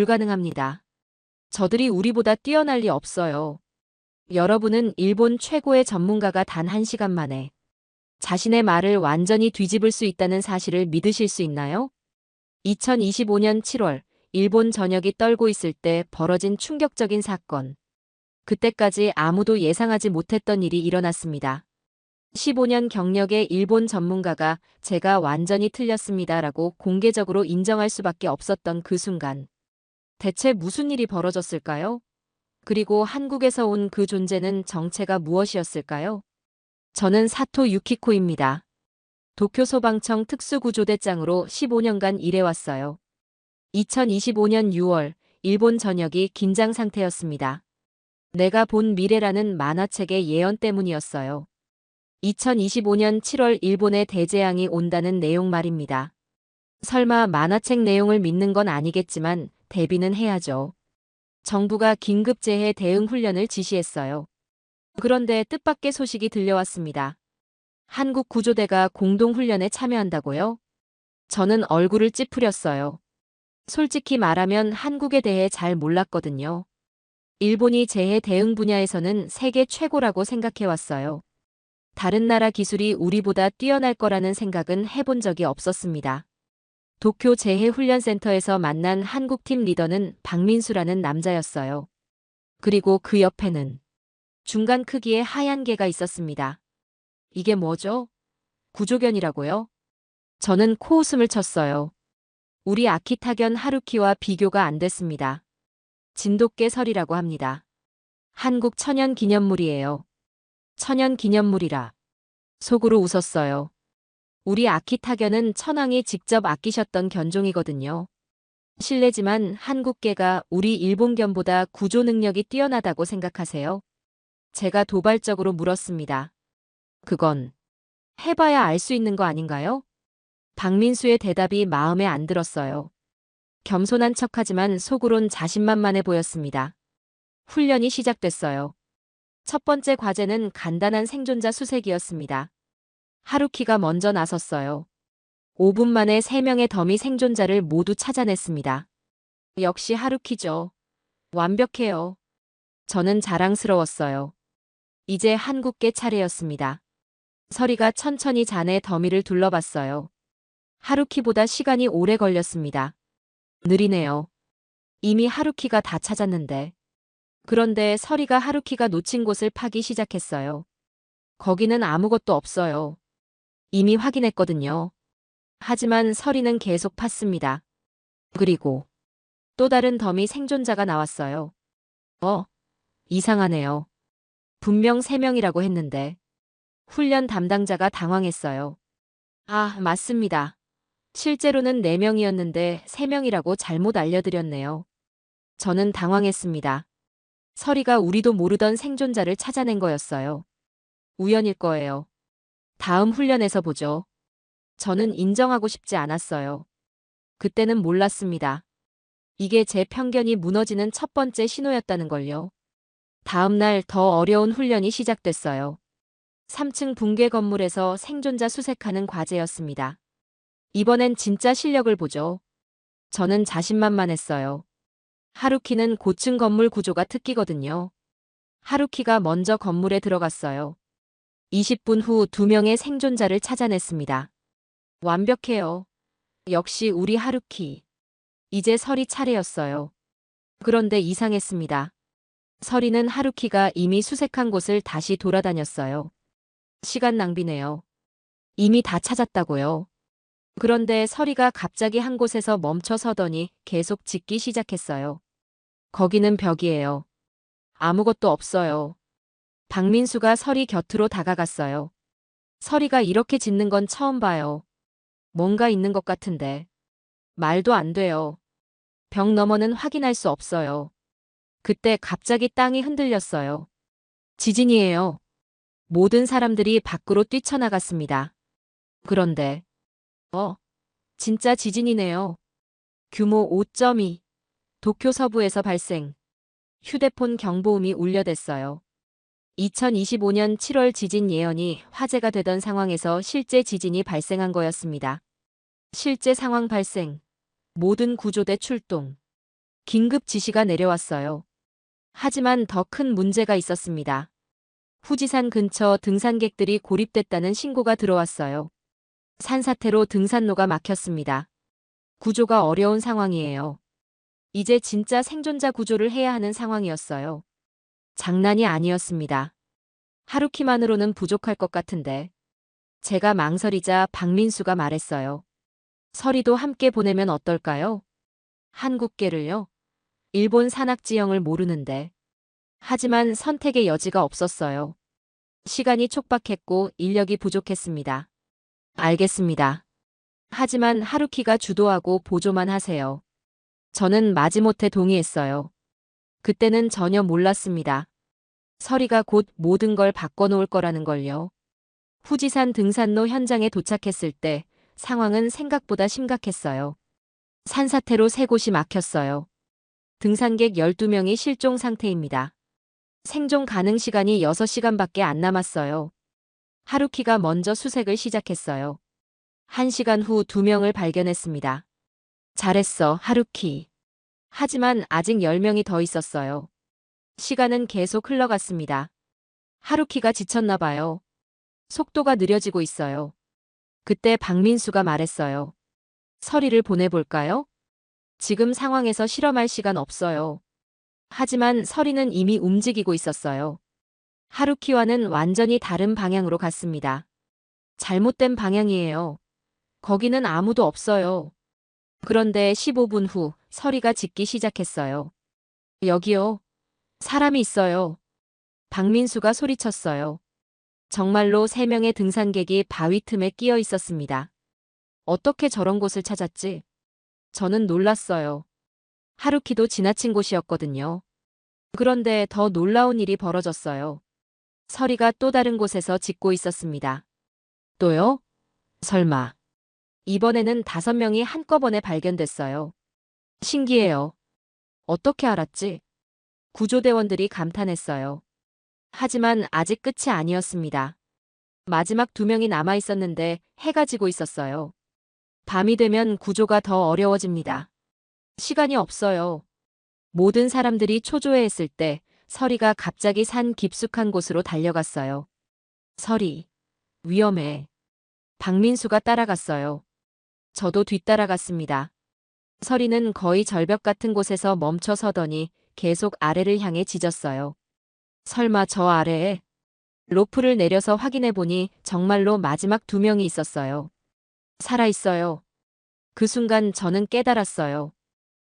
불가능합니다. 저들이 우리보다 뛰어날 리 없어요. 여러분은 일본 최고의 전문가가 단 1시간 만에 자신의 말을 완전히 뒤집을 수 있다는 사실을 믿으실 수 있나요? 2025년 7월, 일본 전역이 떨고 있을 때 벌어진 충격적인 사건. 그때까지 아무도 예상하지 못했던 일이 일어났습니다. 15년 경력의 일본 전문가가 제가 완전히 틀렸습니다라고 공개적으로 인정할 수밖에 없었던 그 순간. 대체 무슨 일이 벌어졌을까요? 그리고 한국에서 온 그 존재는 정체가 무엇이었을까요? 저는 사토 유키코입니다. 도쿄 소방청 특수구조대장으로 15년간 일해왔어요. 2025년 6월, 일본 전역이 긴장 상태였습니다. 내가 본 미래라는 만화책의 예언 때문이었어요. 2025년 7월 일본에 대재앙이 온다는 내용 말입니다. 설마 만화책 내용을 믿는 건 아니겠지만 대비는 해야죠. 정부가 긴급재해 대응 훈련을 지시했어요. 그런데 뜻밖의 소식이 들려왔습니다. 한국 구조대가 공동훈련에 참여한다고요? 저는 얼굴을 찌푸렸어요. 솔직히 말하면 한국에 대해 잘 몰랐거든요. 일본이 재해 대응 분야에서는 세계 최고라고 생각해왔어요. 다른 나라 기술이 우리보다 뛰어날 거라는 생각은 해본 적이 없었습니다. 도쿄 재해훈련센터에서 만난 한국팀 리더는 박민수라는 남자였어요. 그리고 그 옆에는 중간 크기의 하얀 개가 있었습니다. 이게 뭐죠? 구조견이라고요? 저는 코웃음을 쳤어요. 우리 아키타견 하루키와 비교가 안 됐습니다. 진돗개 설이라고 합니다. 한국 천연기념물이에요. 천연기념물이라. 속으로 웃었어요. 우리 아키타견은 천황이 직접 아끼셨던 견종이거든요. 실례지만 한국개가 우리 일본견보다 구조 능력이 뛰어나다고 생각하세요? 제가 도발적으로 물었습니다. 그건 해봐야 알 수 있는 거 아닌가요? 박민수의 대답이 마음에 안 들었어요. 겸손한 척하지만 속으론 자신만만해 보였습니다. 훈련이 시작됐어요. 첫 번째 과제는 간단한 생존자 수색이었습니다. 하루키가 먼저 나섰어요. 5분 만에 3명의 더미 생존자를 모두 찾아냈습니다. 역시 하루키죠. 완벽해요. 저는 자랑스러웠어요. 이제 한국계 차례였습니다. 서리가 천천히 잔의 더미를 둘러봤어요. 하루키보다 시간이 오래 걸렸습니다. 느리네요. 이미 하루키가 다 찾았는데. 그런데 서리가 하루키가 놓친 곳을 파기 시작했어요. 거기는 아무것도 없어요. 이미 확인했거든요. 하지만 서리는 계속 팠습니다. 그리고 또 다른 더미 생존자가 나왔어요. 이상하네요. 분명 3명이라고 했는데. 훈련 담당자가 당황했어요. 아, 맞습니다. 실제로는 4명이었는데 3명이라고 잘못 알려드렸네요. 저는 당황했습니다. 서리가 우리도 모르던 생존자를 찾아낸 거였어요. 우연일 거예요. 다음 훈련에서 보죠. 저는 인정하고 싶지 않았어요. 그때는 몰랐습니다. 이게 제 편견이 무너지는 첫 번째 신호였다는 걸요. 다음 날 더 어려운 훈련이 시작됐어요. 3층 붕괴 건물에서 생존자 수색하는 과제였습니다. 이번엔 진짜 실력을 보죠. 저는 자신만만했어요. 하루키는 고층 건물 구조가 특기거든요. 하루키가 먼저 건물에 들어갔어요. 20분 후 2명의 생존자를 찾아냈습니다. 완벽해요. 역시 우리 하루키. 이제 서리 차례였어요. 그런데 이상했습니다. 서리는 하루키가 이미 수색한 곳을 다시 돌아다녔어요. 시간 낭비네요. 이미 다 찾았다고요. 그런데 서리가 갑자기 한 곳에서 멈춰 서더니 계속 짖기 시작했어요. 거기는 벽이에요. 아무것도 없어요. 박민수가 서리 곁으로 다가갔어요. 서리가 이렇게 짖는 건 처음 봐요. 뭔가 있는 것 같은데. 말도 안 돼요. 벽 너머는 확인할 수 없어요. 그때 갑자기 땅이 흔들렸어요. 지진이에요. 모든 사람들이 밖으로 뛰쳐나갔습니다. 그런데, 진짜 지진이네요. 규모 5.2. 도쿄 서부에서 발생. 휴대폰 경보음이 울려댔어요. 2025년 7월 지진 예언이 화제가 되던 상황에서 실제 지진이 발생한 거였습니다. 실제 상황 발생. 모든 구조대 출동. 긴급 지시가 내려왔어요. 하지만 더 큰 문제가 있었습니다. 후지산 근처 등산객들이 고립됐다는 신고가 들어왔어요. 산사태로 등산로가 막혔습니다. 구조가 어려운 상황이에요. 이제 진짜 생존자 구조를 해야 하는 상황이었어요. 장난이 아니었습니다. 하루키만으로는 부족할 것 같은데. 제가 망설이자 박민수가 말했어요. 서리도 함께 보내면 어떨까요? 한국계를요? 일본 산악 지형을 모르는데. 하지만 선택의 여지가 없었어요. 시간이 촉박했고 인력이 부족했습니다. 알겠습니다. 하지만 하루키가 주도하고 보조만 하세요. 저는 마지못해 동의했어요. 그때는 전혀 몰랐습니다. 서리가 곧 모든 걸 바꿔놓을 거라는 걸요. 후지산 등산로 현장에 도착했을 때 상황은 생각보다 심각했어요. 산사태로 3곳이 막혔어요. 등산객 12명이 실종 상태입니다. 생존 가능 시간이 6시간밖에 안 남았어요. 하루키가 먼저 수색을 시작했어요. 1시간 후 2명을 발견했습니다. 잘했어, 하루키. 하지만 아직 10명이 더 있었어요. 시간은 계속 흘러갔습니다. 하루키가 지쳤나 봐요. 속도가 느려지고 있어요. 그때 박민수가 말했어요. 서리를 보내볼까요? 지금 상황에서 실험할 시간 없어요. 하지만 서리는 이미 움직이고 있었어요. 하루키와는 완전히 다른 방향으로 갔습니다. 잘못된 방향이에요. 거기는 아무도 없어요. 그런데 15분 후 서리가 짖기 시작했어요. 여기요. 사람이 있어요. 박민수가 소리쳤어요. 정말로 3명의 등산객이 바위 틈에 끼어 있었습니다. 어떻게 저런 곳을 찾았지? 저는 놀랐어요. 하루키도 지나친 곳이었거든요. 그런데 더 놀라운 일이 벌어졌어요. 서리가 또 다른 곳에서 짖고 있었습니다. 또요? 설마. 이번에는 5명이 한꺼번에 발견됐어요. 신기해요. 어떻게 알았지? 구조대원들이 감탄했어요. 하지만 아직 끝이 아니었습니다. 마지막 2명이 남아 있었는데 해가 지고 있었어요. 밤이 되면 구조가 더 어려워집니다. 시간이 없어요. 모든 사람들이 초조해했을 때 서리가 갑자기 산 깊숙한 곳으로 달려갔어요. 서리, 위험해. 박민수가 따라갔어요. 저도 뒤따라갔습니다. 서리는 거의 절벽 같은 곳에서 멈춰 서더니 계속 아래를 향해 짖었어요. 설마 저 아래에? 로프를 내려서 확인해 보니 정말로 마지막 2명이 있었어요. 살아있어요. 그 순간 저는 깨달았어요.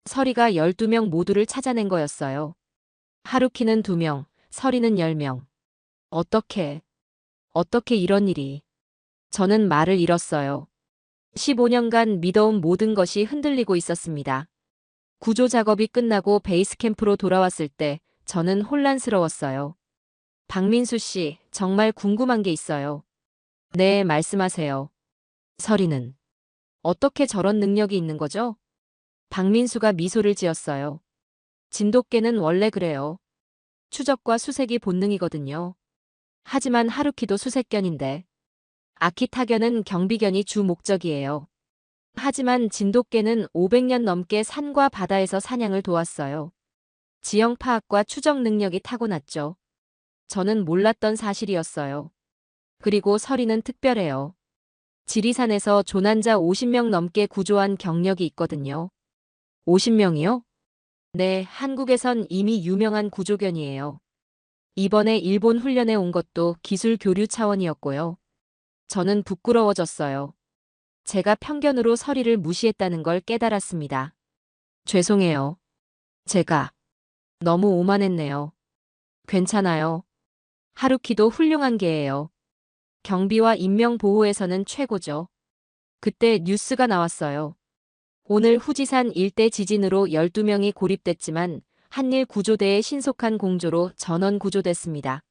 서리가 12명 모두를 찾아낸 거였어요. 하루키는 2명, 서리는 10명. 어떻게 이런 일이. 저는 말을 잃었어요. 15년간 믿어온 모든 것이 흔들리고 있었습니다. 구조 작업이 끝나고 베이스 캠프로 돌아왔을 때 저는 혼란스러웠어요. 박민수 씨, 정말 궁금한 게 있어요. 네, 말씀하세요. 서리는 어떻게 저런 능력이 있는 거죠? 박민수가 미소를 지었어요. 진돗개는 원래 그래요. 추적과 수색이 본능이거든요. 하지만 하루키도 수색견인데 아키타견은 경비견이 주 목적이에요. 하지만 진돗개는 500년 넘게 산과 바다에서 사냥을 도왔어요. 지형 파악과 추적 능력이 타고났죠. 저는 몰랐던 사실이었어요. 그리고 서리는 특별해요. 지리산에서 조난자 50명 넘게 구조한 경력이 있거든요. 50명이요? 네, 한국에선 이미 유명한 구조견이에요. 이번에 일본 훈련에 온 것도 기술 교류 차원이었고요. 저는 부끄러워졌어요. 제가 편견으로 서리를 무시했다는 걸 깨달았습니다. 죄송해요. 제가 너무 오만했네요. 괜찮아요. 하루키도 훌륭한 개예요. 경비와 인명보호에서는 최고죠. 그때 뉴스가 나왔어요. 오늘 후지산 일대 지진으로 12명이 고립됐지만 한일 구조대의 신속한 공조로 전원 구조됐습니다.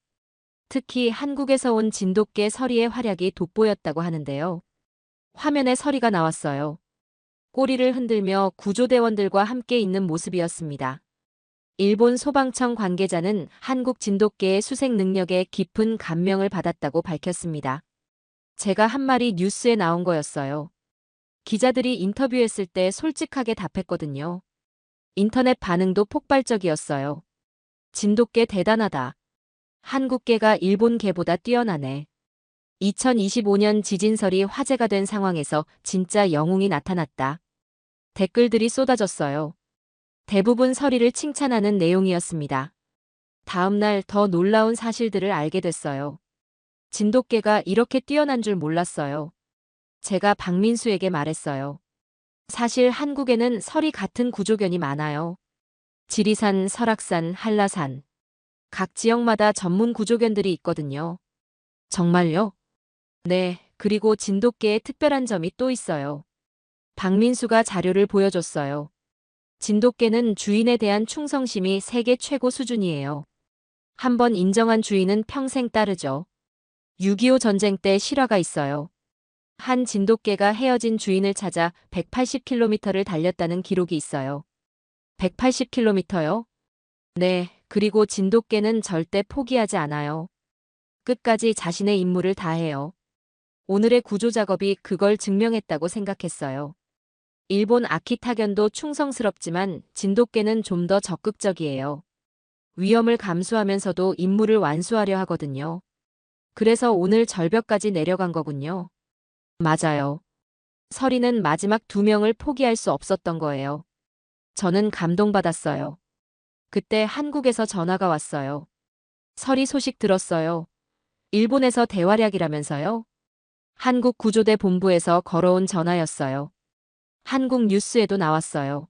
특히 한국에서 온 진돗개 서리의 활약이 돋보였다고 하는데요. 화면에 서리가 나왔어요. 꼬리를 흔들며 구조대원들과 함께 있는 모습이었습니다. 일본 소방청 관계자는 한국 진돗개의 수색 능력에 깊은 감명을 받았다고 밝혔습니다. 제가 한 말이 뉴스에 나온 거였어요. 기자들이 인터뷰했을 때 솔직하게 답했거든요. 인터넷 반응도 폭발적이었어요. 진돗개 대단하다. 한국개가 일본개보다 뛰어나네. 2025년 지진설이 화제가 된 상황에서 진짜 영웅이 나타났다. 댓글들이 쏟아졌어요. 대부분 설이를 칭찬하는 내용이었습니다. 다음날 더 놀라운 사실들을 알게 됐어요. 진돗개가 이렇게 뛰어난 줄 몰랐어요. 제가 박민수에게 말했어요. 사실 한국에는 설이 같은 구조견이 많아요. 지리산, 설악산, 한라산. 각 지역마다 전문 구조견들이 있거든요. 정말요? 네, 그리고 진돗개의 특별한 점이 또 있어요. 박민수가 자료를 보여줬어요. 진돗개는 주인에 대한 충성심이 세계 최고 수준이에요. 한번 인정한 주인은 평생 따르죠. 6.25 전쟁 때 실화가 있어요. 한 진돗개가 헤어진 주인을 찾아 180km를 달렸다는 기록이 있어요. 180km요? 네, 그리고 진돗개는 절대 포기하지 않아요. 끝까지 자신의 임무를 다해요. 오늘의 구조 작업이 그걸 증명했다고 생각했어요. 일본 아키타견도 충성스럽지만 진돗개는 좀 더 적극적이에요. 위험을 감수하면서도 임무를 완수하려 하거든요. 그래서 오늘 절벽까지 내려간 거군요. 맞아요. 서리는 마지막 2명을 포기할 수 없었던 거예요. 저는 감동받았어요. 그때 한국에서 전화가 왔어요. 서리 소식 들었어요. 일본에서 대활약이라면서요? 한국 구조대 본부에서 걸어온 전화였어요. 한국 뉴스에도 나왔어요.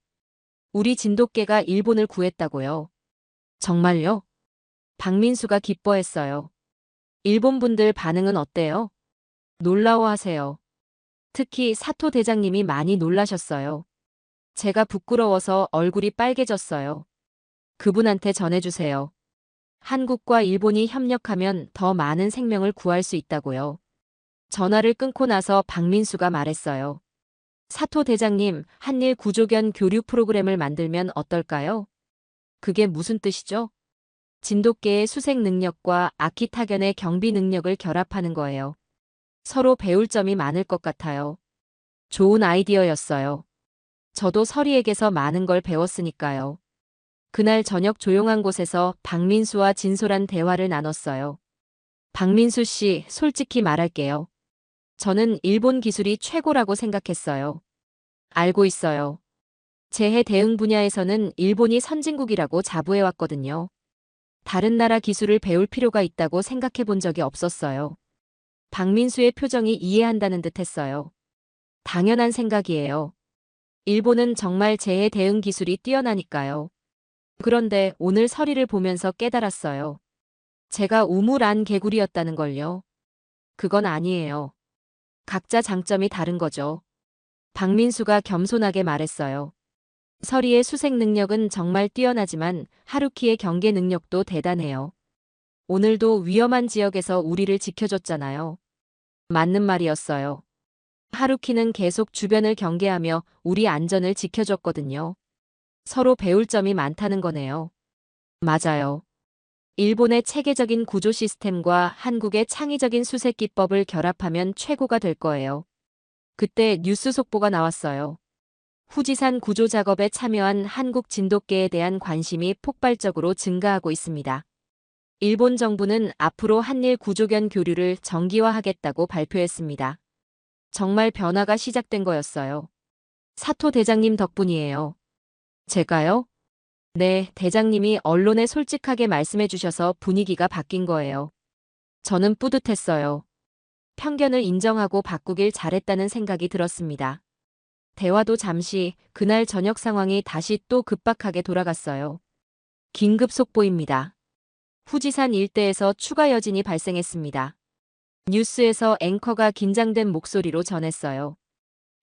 우리 진돗개가 일본을 구했다고요. 정말요? 박민수가 기뻐했어요. 일본 분들 반응은 어때요? 놀라워하세요. 특히 사토 대장님이 많이 놀라셨어요. 제가 부끄러워서 얼굴이 빨개졌어요. 그분한테 전해주세요. 한국과 일본이 협력하면 더 많은 생명을 구할 수 있다고요. 전화를 끊고 나서 박민수가 말했어요. 사토 대장님, 한일 구조견 교류 프로그램을 만들면 어떨까요? 그게 무슨 뜻이죠? 진돗개의 수색 능력과 아키타견의 경비 능력을 결합하는 거예요. 서로 배울 점이 많을 것 같아요. 좋은 아이디어였어요. 저도 서리에게서 많은 걸 배웠으니까요. 그날 저녁 조용한 곳에서 박민수와 진솔한 대화를 나눴어요. 박민수 씨, 솔직히 말할게요. 저는 일본 기술이 최고라고 생각했어요. 알고 있어요. 재해 대응 분야에서는 일본이 선진국이라고 자부해왔거든요. 다른 나라 기술을 배울 필요가 있다고 생각해 본 적이 없었어요. 박민수의 표정이 이해한다는 듯 했어요. 당연한 생각이에요. 일본은 정말 재해 대응 기술이 뛰어나니까요. 그런데 오늘 서리를 보면서 깨달았어요. 제가 우물 안 개구리였다는 걸요. 그건 아니에요. 각자 장점이 다른 거죠. 박민수가 겸손하게 말했어요. 서리의 수색 능력은 정말 뛰어나지만 하루키의 경계 능력도 대단해요. 오늘도 위험한 지역에서 우리를 지켜줬잖아요. 맞는 말이었어요. 하루키는 계속 주변을 경계하며 우리 안전을 지켜줬거든요. 서로 배울 점이 많다는 거네요. 맞아요. 일본의 체계적인 구조 시스템과 한국의 창의적인 수색 기법을 결합하면 최고가 될 거예요. 그때 뉴스 속보가 나왔어요. 후지산 구조 작업에 참여한 한국 진돗개에 대한 관심이 폭발적으로 증가하고 있습니다. 일본 정부는 앞으로 한일 구조견 교류를 정기화하겠다고 발표했습니다. 정말 변화가 시작된 거였어요. 사토 대장님 덕분이에요. 제가요? 네, 대장님이 언론에 솔직하게 말씀해 주셔서 분위기가 바뀐 거예요. 저는 뿌듯했어요. 편견을 인정하고 바꾸길 잘했다는 생각이 들었습니다. 대화도 잠시 그날 저녁 상황이 다시 또 급박하게 돌아갔어요. 긴급 속보입니다. 후지산 일대에서 추가 여진이 발생했습니다. 뉴스에서 앵커가 긴장된 목소리로 전했어요.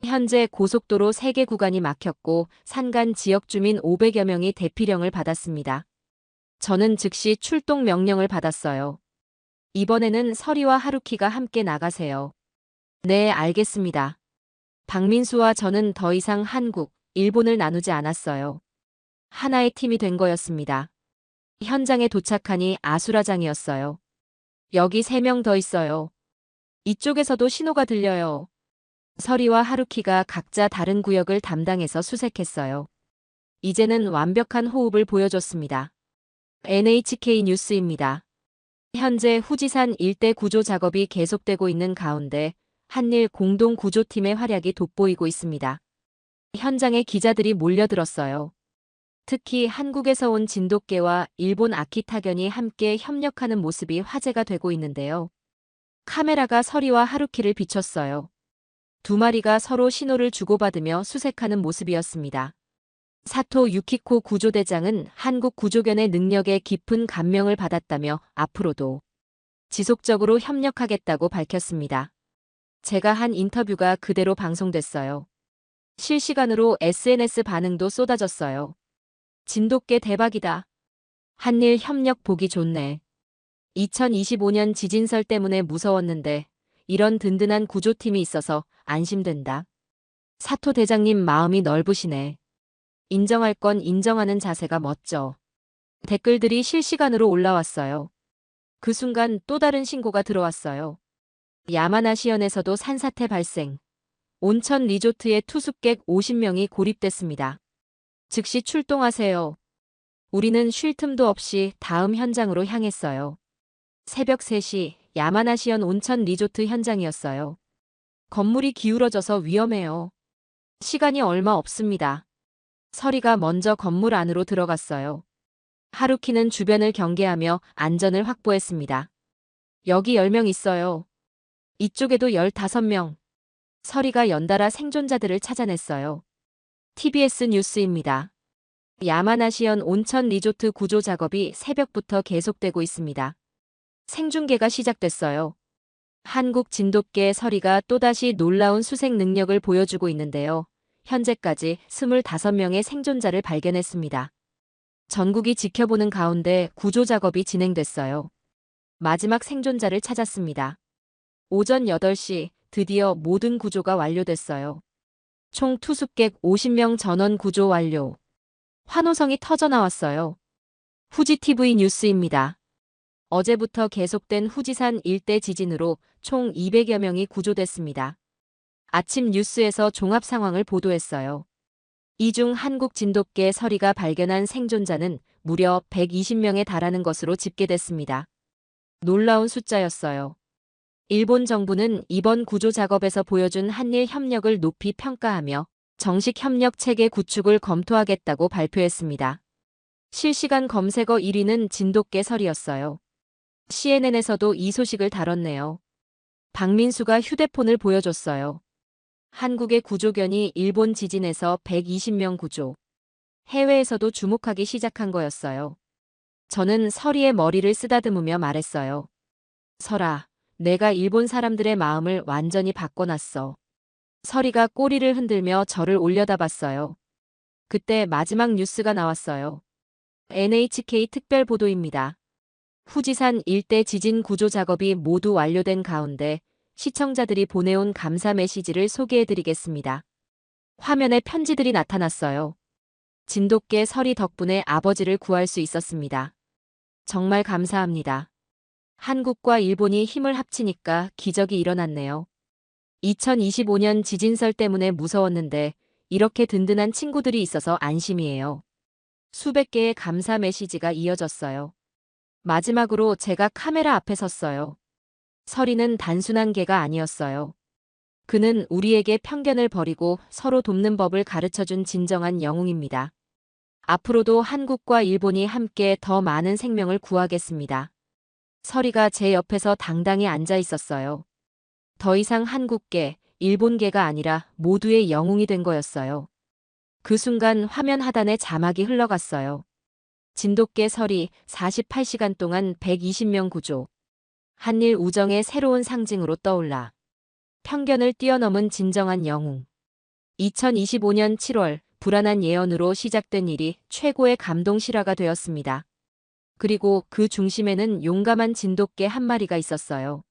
현재 고속도로 3개 구간이 막혔고 산간 지역 주민 500여 명이 대피령을 받았습니다. 저는 즉시 출동 명령을 받았어요. 이번에는 서리와 하루키가 함께 나가세요. 네, 알겠습니다. 박민수와 저는 더 이상 한국, 일본을 나누지 않았어요. 하나의 팀이 된 거였습니다. 현장에 도착하니 아수라장이었어요. 여기 3명 더 있어요. 이쪽에서도 신호가 들려요. 서리와 하루키가 각자 다른 구역을 담당해서 수색했어요. 이제는 완벽한 호흡을 보여줬습니다. NHK 뉴스입니다. 현재 후지산 일대 구조 작업이 계속되고 있는 가운데 한일 공동 구조팀의 활약이 돋보이고 있습니다. 현장에 기자들이 몰려들었어요. 특히 한국에서 온 진돗개와 일본 아키타견이 함께 협력하는 모습이 화제가 되고 있는데요. 카메라가 서리와 하루키를 비췄어요. 두 마리가 서로 신호를 주고받으며 수색하는 모습이었습니다. 사토 유키코 구조대장은 한국 구조견의 능력에 깊은 감명을 받았다며 앞으로도 지속적으로 협력하겠다고 밝혔습니다. 제가 한 인터뷰가 그대로 방송됐어요. 실시간으로 SNS 반응도 쏟아졌어요. 진돗개 대박이다. 한일 협력 보기 좋네. 2025년 지진설 때문에 무서웠는데 이런 든든한 구조팀이 있어서 안심된다. 사토 대장님 마음이 넓으시네. 인정할 건 인정하는 자세가 멋져. 댓글들이 실시간으로 올라왔어요. 그 순간 또 다른 신고가 들어왔어요. 야마나시현에서도 산사태 발생. 온천 리조트에 투숙객 50명이 고립됐습니다. 즉시 출동하세요. 우리는 쉴 틈도 없이 다음 현장으로 향했어요. 새벽 3시 야마나시현 온천 리조트 현장이었어요. 건물이 기울어져서 위험해요. 시간이 얼마 없습니다. 서리가 먼저 건물 안으로 들어갔어요. 하루키는 주변을 경계하며 안전을 확보했습니다. 여기 10명 있어요. 이쪽에도 15명. 서리가 연달아 생존자들을 찾아냈어요. TBS 뉴스입니다. 야마나시현 온천 리조트 구조 작업이 새벽부터 계속되고 있습니다. 생중계가 시작됐어요. 한국 진돗개 서리가 또다시 놀라운 수색 능력을 보여주고 있는데요. 현재까지 25명의 생존자를 발견했습니다. 전국이 지켜보는 가운데 구조 작업이 진행됐어요. 마지막 생존자를 찾았습니다. 오전 8시 드디어 모든 구조가 완료됐어요. 총 투숙객 50명 전원 구조 완료. 환호성이 터져나왔어요. 후지TV 뉴스입니다. 어제부터 계속된 후지산 일대 지진으로 총 200여 명이 구조됐습니다. 아침 뉴스에서 종합 상황을 보도했어요. 이 중 한국 진돗개 서리가 발견한 생존자는 무려 120명에 달하는 것으로 집계됐습니다. 놀라운 숫자였어요. 일본 정부는 이번 구조 작업에서 보여준 한일 협력을 높이 평가하며 정식 협력 체계 구축을 검토하겠다고 발표했습니다. 실시간 검색어 1위는 진돗개 설이었어요. CNN에서도 이 소식을 다뤘네요. 박민수가 휴대폰을 보여줬어요. 한국의 구조견이 일본 지진에서 120명 구조. 해외에서도 주목하기 시작한 거였어요. 저는 서리의 머리를 쓰다듬으며 말했어요. 설아, 내가 일본 사람들의 마음을 완전히 바꿔놨어. 서리가 꼬리를 흔들며 저를 올려다봤어요. 그때 마지막 뉴스가 나왔어요. NHK 특별 보도입니다. 후지산 일대 지진 구조 작업이 모두 완료된 가운데 시청자들이 보내온 감사 메시지를 소개해드리겠습니다. 화면에 편지들이 나타났어요. 진돗개 서리 덕분에 아버지를 구할 수 있었습니다. 정말 감사합니다. 한국과 일본이 힘을 합치니까 기적이 일어났네요. 2025년 지진설 때문에 무서웠는데 이렇게 든든한 친구들이 있어서 안심이에요. 수백 개의 감사 메시지가 이어졌어요. 마지막으로 제가 카메라 앞에 섰어요. 서리는 단순한 개가 아니었어요. 그는 우리에게 편견을 버리고 서로 돕는 법을 가르쳐준 진정한 영웅입니다. 앞으로도 한국과 일본이 함께 더 많은 생명을 구하겠습니다. 서리가 제 옆에서 당당히 앉아 있었어요. 더 이상 한국계, 일본계가 아니라 모두의 영웅이 된 거였어요. 그 순간 화면 하단에 자막이 흘러갔어요. 진돗개 서리 48시간 동안 120명 구조. 한일 우정의 새로운 상징으로 떠올라. 편견을 뛰어넘은 진정한 영웅. 2025년 7월 불안한 예언으로 시작된 일이 최고의 감동 실화가 되었습니다. 그리고 그 중심에는 용감한 진돗개 한 마리가 있었어요.